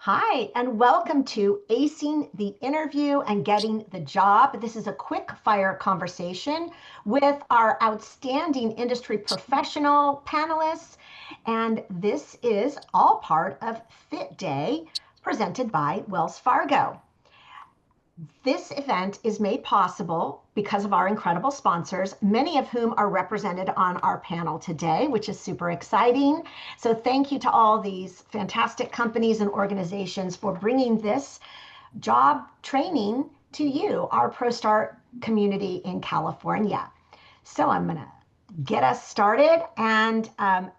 Hi, and welcome to Acing the Interview and Getting the Job. This is a quick fire conversation with our outstanding industry professional panelists. And this is all part of Fit Day presented by Wells Fargo. This event is made possible because of our incredible sponsors, many of whom are represented on our panel today, which is super exciting. So thank you to all these fantastic companies and organizations for bringing this job training to you, our ProStart community in California. So I'm going to get us started, and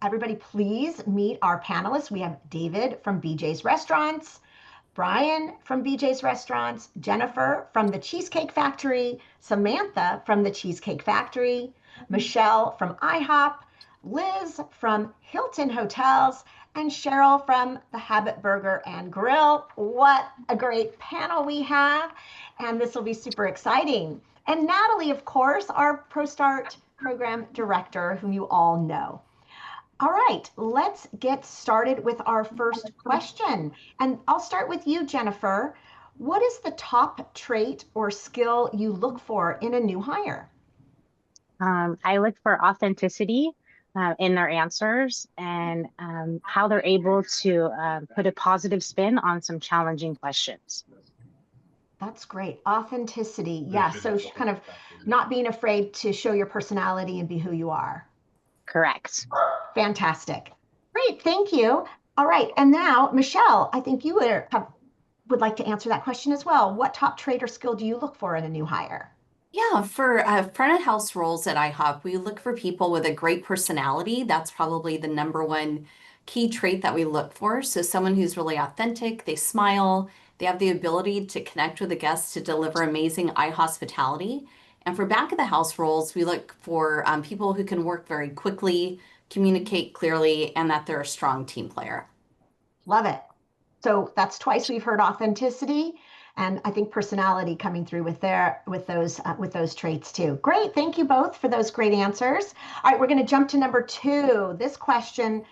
everybody please meet our panelists. We have David from BJ's Restaurants, Brian from BJ's Restaurants, Jennifer from the Cheesecake Factory, Samantha from the Cheesecake Factory, Michelle from IHOP, Liz from Hilton Hotels, and Cheryl from the Habit Burger and Grill. What a great panel we have, and this will be super exciting. And Natalie, of course, our ProStart program director, whom you all know. All right, let's get started with our first question. And I'll start with you, Jennifer. What is the top trait or skill you look for in a new hire? I look for authenticity in their answers and how they're able to put a positive spin on some challenging questions. That's great. Authenticity. Yeah, so kind of not being afraid to show your personality and be who you are. Correct. Fantastic. Great, thank you. All right, and now, Michelle, I think you would like to answer that question as well. What top trait or skill do you look for in a new hire? Yeah, for front of house roles at IHOP, we look for people with a great personality. That's probably the number one key trait that we look for. So someone who's really authentic, they smile, they have the ability to connect with the guests to deliver amazing eye hospitality. And for back of the house roles, we look for people who can work very quickly, communicate clearly, and that they're a strong team player. Love it. So that's twice we've heard authenticity, and I think personality coming through with those traits too. Great, thank you both for those great answers. All right, we're going to jump to number 2. This question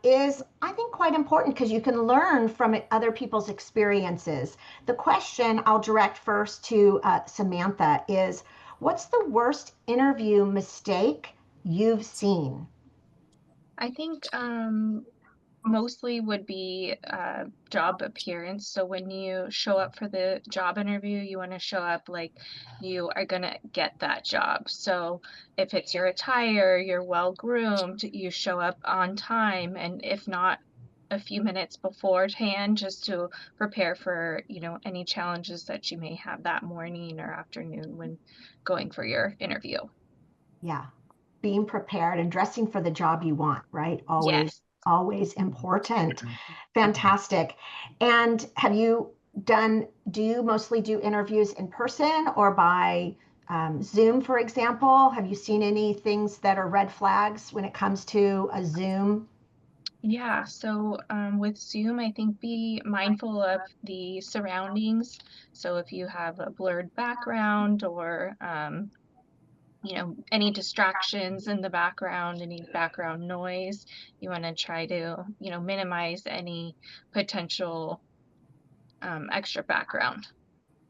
is, I think, quite important because you can learn from other people's experiences. The question I'll direct first to Samantha is, what's the worst interview mistake you've seen? I think mostly would be job appearance. So when you show up for the job interview, you want to show up like you are going to get that job. So if it's your attire, you're well groomed, you show up on time, and if not, a few minutes beforehand, just to prepare for, any challenges that you may have that morning or afternoon when going for your interview. Yeah, being prepared and dressing for the job you want, right? Yes. Always important. Fantastic. And do you mostly do interviews in person or by Zoom, for example? Have you seen any things that are red flags when it comes to a Zoom? Yeah, so with Zoom, I think be mindful of the surroundings. So if you have a blurred background or any distractions in the background, any background noise, you want to try to, minimize any potential extra background.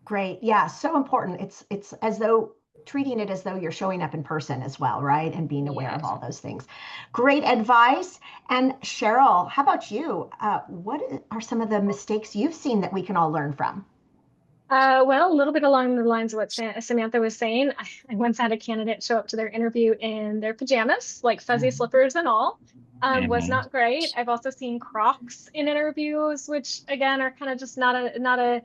Great. Yeah, so important. It's as though treating it as though you're showing up in person as well, right? And being aware of Yes. all those things. Great advice. And Cheryl, how about you? What are some of the mistakes you've seen that we can all learn from? Well, a little bit along the lines of what Samantha was saying. I once had a candidate show up to their interview in their pajamas, like fuzzy slippers and all. Was not great. I've also seen Crocs in interviews, which again are kind of just not a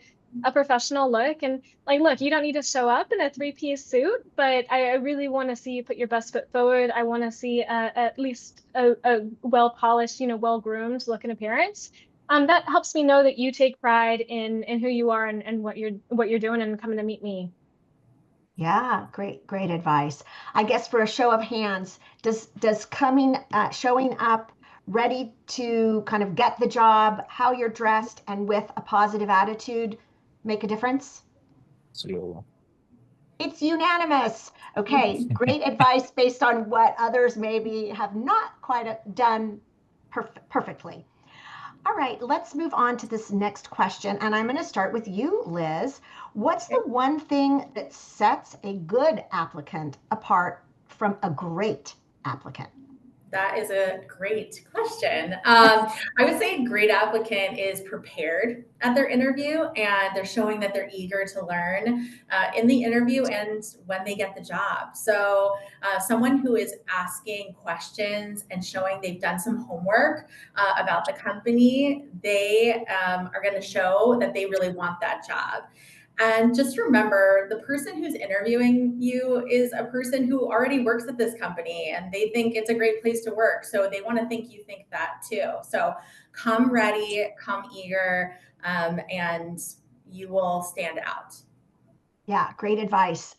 professional look. And like, look, you don't need to show up in a three-piece suit, but I really want to see you put your best foot forward. I want to see at least a well-polished, well-groomed look and appearance. That helps me know that you take pride in who you are and what you're doing and coming to meet me. Yeah, great advice. I guess for a show of hands, does showing up ready to kind of get the job, how you're dressed, and with a positive attitude make a difference? So, It's unanimous. Okay, great advice based on what others maybe have not quite done perfectly. All right, let's move on to this next question. And I'm going to start with you, Liz. What's the one thing that sets a good applicant apart from a great applicant? That is a great question. I would say a great applicant is prepared at their interview and they're showing that they're eager to learn in the interview and when they get the job. So, someone who is asking questions and showing they've done some homework about the company, they are going to show that they really want that job. And just remember, the person who's interviewing you is a person who already works at this company and they think it's a great place to work. So they want to think you think that too. So come ready, come eager, and you will stand out. Yeah, great advice.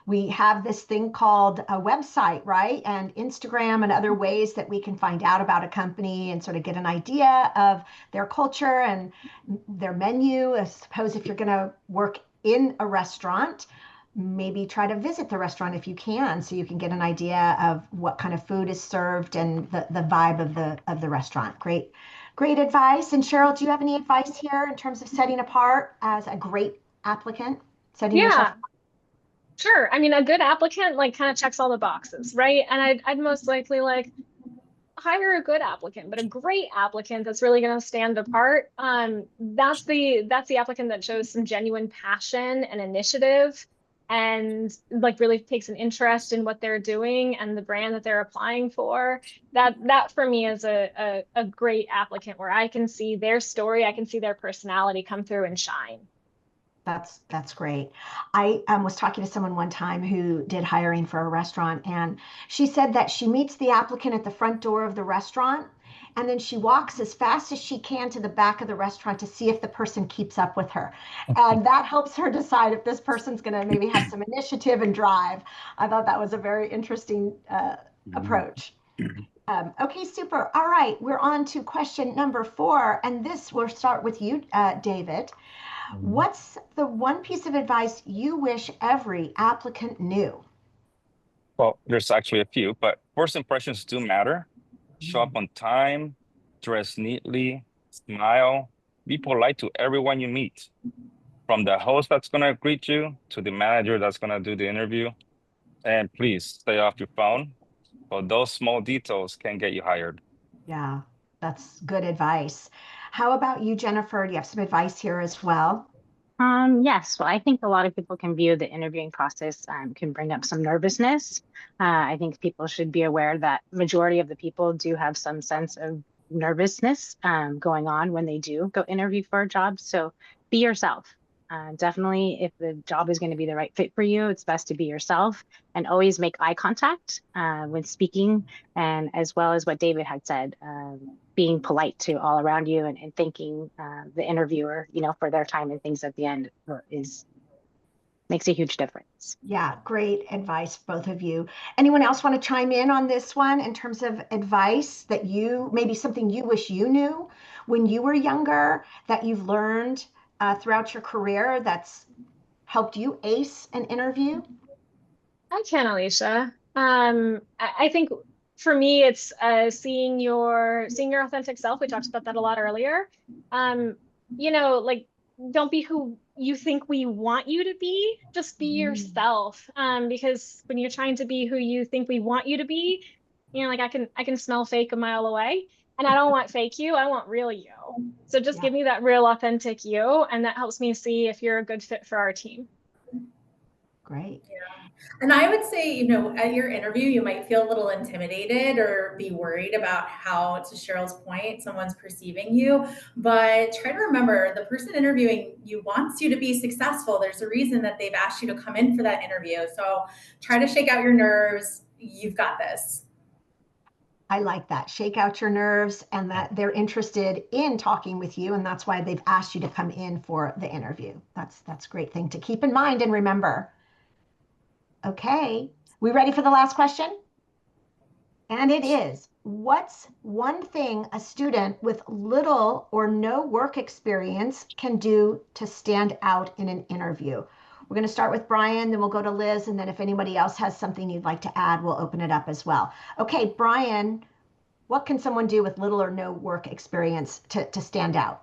We have this thing called a website, right? And Instagram and other ways that we can find out about a company and sort of get an idea of their culture and their menu. I suppose if you're going to work in a restaurant, maybe try to visit the restaurant if you can, so you can get an idea of what kind of food is served and the vibe of the restaurant. Great advice. And Cheryl, do you have any advice here in terms of setting apart as a great applicant? Setting yourself. Yeah, sure. I mean, a good applicant like kind of checks all the boxes, right? And I'd most likely like hire a good applicant, but a great applicant that's really going to stand apart. That's the applicant that shows some genuine passion and initiative and like really takes an interest in what they're doing and the brand that they're applying for. That for me is a great applicant where I can see their story, I can see their personality come through and shine. That's great. I was talking to someone one time who did hiring for a restaurant, and she said that she meets the applicant at the front door of the restaurant, and then she walks as fast as she can to the back of the restaurant to see if the person keeps up with her. And that helps her decide if this person's going to maybe have some initiative and drive. I thought that was a very interesting approach. Okay, super. All right, we're on to question number 4, and this we'll start with you, David. What's the one piece of advice you wish every applicant knew? Well, there's actually a few, but first impressions do matter. Show up on time, dress neatly, smile, be polite to everyone you meet, from the host that's going to greet you to the manager that's going to do the interview. And please stay off your phone. So those small details can get you hired. Yeah, that's good advice. How about you, Jennifer? Do you have some advice here as well? Yes, well, I think a lot of people can view the interviewing process can bring up some nervousness. I think people should be aware that majority of the people do have some sense of nervousness going on when they do go interview for a job. So be yourself. Definitely, if the job is going to be the right fit for you, it's best to be yourself and always make eye contact when speaking. And as well as what David had said, being polite to all around you and thanking the interviewer, for their time and things at the end makes a huge difference. Yeah, great advice, both of you. Anyone else want to chime in on this one in terms of advice that maybe something you wish you knew when you were younger that you've learned throughout your career that's helped you ace an interview? I can, Alicia. I think for me, it's seeing your authentic self. We talked about that a lot earlier. Like don't be who you think we want you to be. Just be yourself. Because when you're trying to be who you think we want you to be, like I can smell fake a mile away. And I don't want fake you, I want real you. So just give me that real authentic you, and that helps me see if you're a good fit for our team. Great. Yeah. And I would say, at your interview, you might feel a little intimidated or be worried about how, to Cheryl's point, someone's perceiving you. But try to remember the person interviewing you wants you to be successful. There's a reason that they've asked you to come in for that interview. So try to shake out your nerves. You've got this. I like that. Shake out your nerves, and that they're interested in talking with you, and that's why they've asked you to come in for the interview. That's a great thing to keep in mind and remember. Okay, we ready for the last question? And it is, what's one thing a student with little or no work experience can do to stand out in an interview? We're going to start with Brian, then we'll go to Liz, and then if anybody else has something you'd like to add, we'll open it up as well. Okay, Brian, What can someone do with little or no work experience to stand out?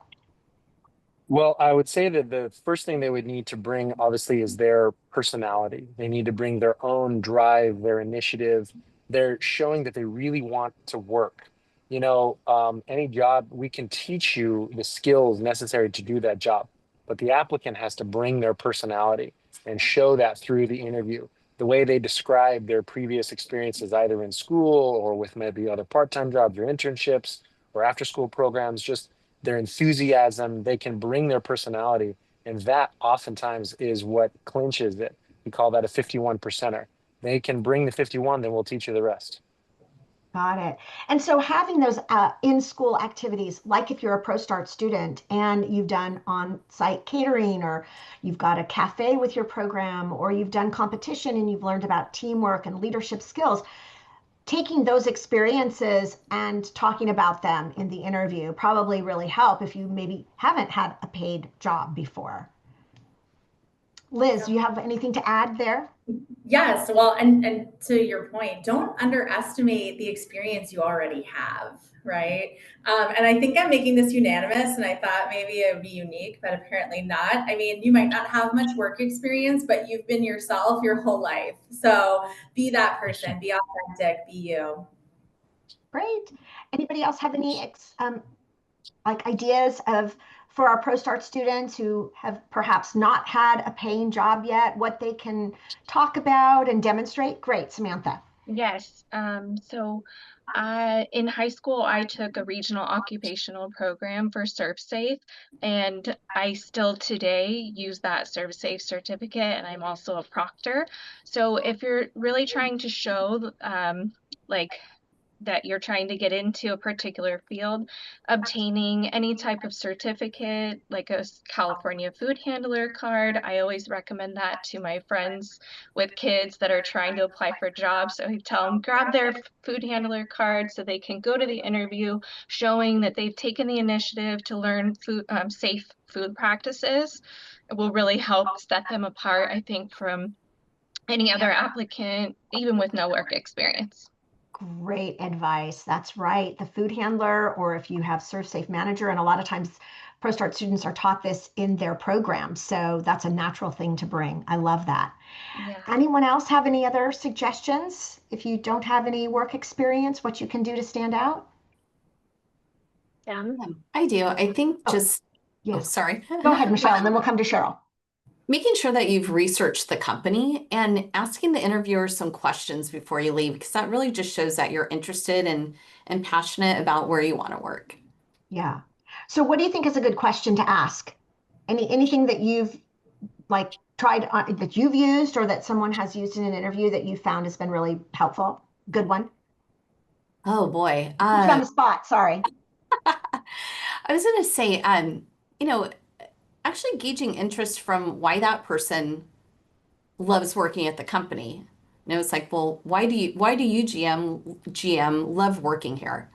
Well, I would say that the first thing they would need to bring, obviously, is their personality. They need to bring their own drive, their initiative. They're showing that they really want to work. Any job, we can teach you the skills necessary to do that job, but the applicant has to bring their personality and show that through the interview. The way they describe their previous experiences, either in school or with maybe other part-time jobs or internships or after-school programs, just their enthusiasm, they can bring their personality. And that oftentimes is what clinches it. We call that a 51 percenter. They can bring the 51, then we'll teach you the rest. Got it. And so having those in-school activities, like if you're a ProStart student and you've done on-site catering, or you've got a cafe with your program, or you've done competition and you've learned about teamwork and leadership skills, taking those experiences and talking about them in the interview probably really help if you maybe haven't had a paid job before. Liz, do you have anything to add there? Yes, well, and to your point, don't underestimate the experience you already have, right? And I think I'm making this unanimous, and I thought maybe it would be unique, but apparently not. I mean, you might not have much work experience, but you've been yourself your whole life. So be that person, be authentic, be you. Great. Anybody else have any like ideas for our ProStart students who have perhaps not had a paying job yet, what they can talk about and demonstrate? Great, Samantha. Yes. In high school, I took a regional occupational program for ServSafe, and I still today use that ServSafe certificate, and I'm also a proctor. So if you're really trying to show like that you're trying to get into a particular field, obtaining any type of certificate, like a California food handler card. I always recommend that to my friends with kids that are trying to apply for jobs. So I tell them grab their food handler card so they can go to the interview showing that they've taken the initiative to learn safe food practices. It will really help set them apart, I think, from any other applicant, even with no work experience. Great advice. That's right. The food handler, or if you have ServSafe Manager, and a lot of times ProStart students are taught this in their program. So that's a natural thing to bring. I love that. Yeah. Anyone else have any other suggestions? If you don't have any work experience, what you can do to stand out? Yeah. I do. I think just, Yes. sorry. Go ahead, Michelle, and then we'll come to Cheryl. Making sure that you've researched the company and asking the interviewer some questions before you leave, because that really just shows that you're interested and passionate about where you want to work. Yeah. So what do you think is a good question to ask? Anything that you've like tried that you've used or that someone has used in an interview that you found has been really helpful? Good one. Oh boy. Put you on the spot. Sorry. I was going to say, actually gauging interest from why that person loves working at the company. It's like, well, why do you GM love working here?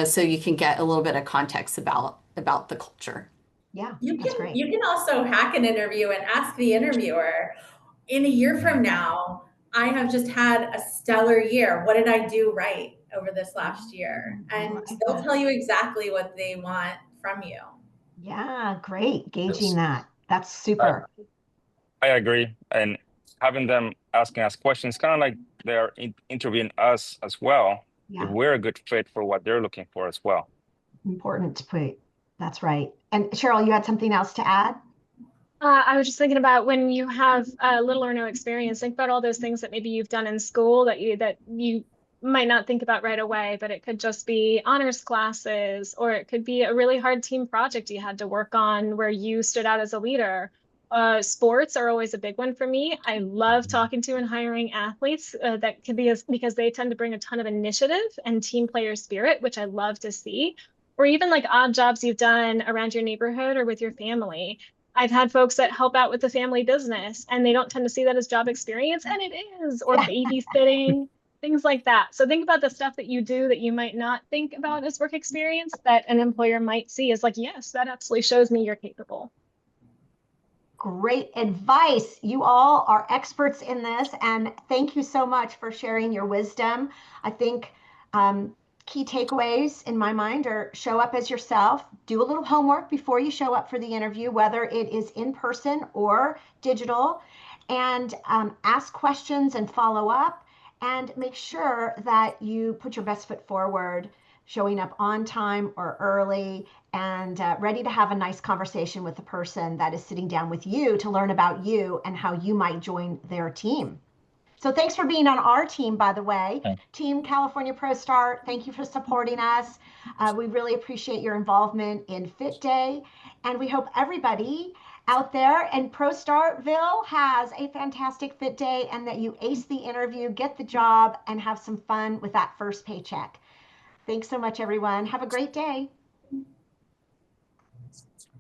So you can get a little bit of context about the culture. Yeah, That's great. You can also hack an interview and ask the interviewer, in a year from now, I have just had a stellar year. What did I do right over this last year? And they'll tell you exactly what they want from you. Yeah, great. Gauging that. That's super. I agree. And having them asking us questions, kind of like they're interviewing us as well. Yeah. If we're a good fit for what they're looking for as well. Important to put. That's right. And Cheryl, you had something else to add? I was just thinking about when you have little or no experience, think about all those things that maybe you've done in school that you might not think about right away, but it could just be honors classes, or it could be a really hard team project you had to work on where you stood out as a leader. Sports are always a big one for me. I love talking to and hiring athletes that could be because they tend to bring a ton of initiative and team player spirit, which I love to see. Or even like odd jobs you've done around your neighborhood or with your family. I've had folks that help out with the family business and they don't tend to see that as job experience, and it is, or babysitting, things like that. So think about the stuff that you do that you might not think about as work experience that an employer might see as like, yes, that absolutely shows me you're capable. Great advice. You all are experts in this, and thank you so much for sharing your wisdom. I think key takeaways in my mind are show up as yourself, do a little homework before you show up for the interview, whether it is in person or digital, and ask questions and follow up, and make sure that you put your best foot forward, showing up on time or early, and ready to have a nice conversation with the person that is sitting down with you to learn about you and how you might join their team. So thanks for being on our team, by the way. Okay. Team California Pro Start, thank you for supporting us. We really appreciate your involvement in Fit Day. And we hope everybody out there in Pro Startville has a fantastic Fit Day and that you ace the interview, get the job, and have some fun with that first paycheck. Thanks so much, everyone. Have a great day.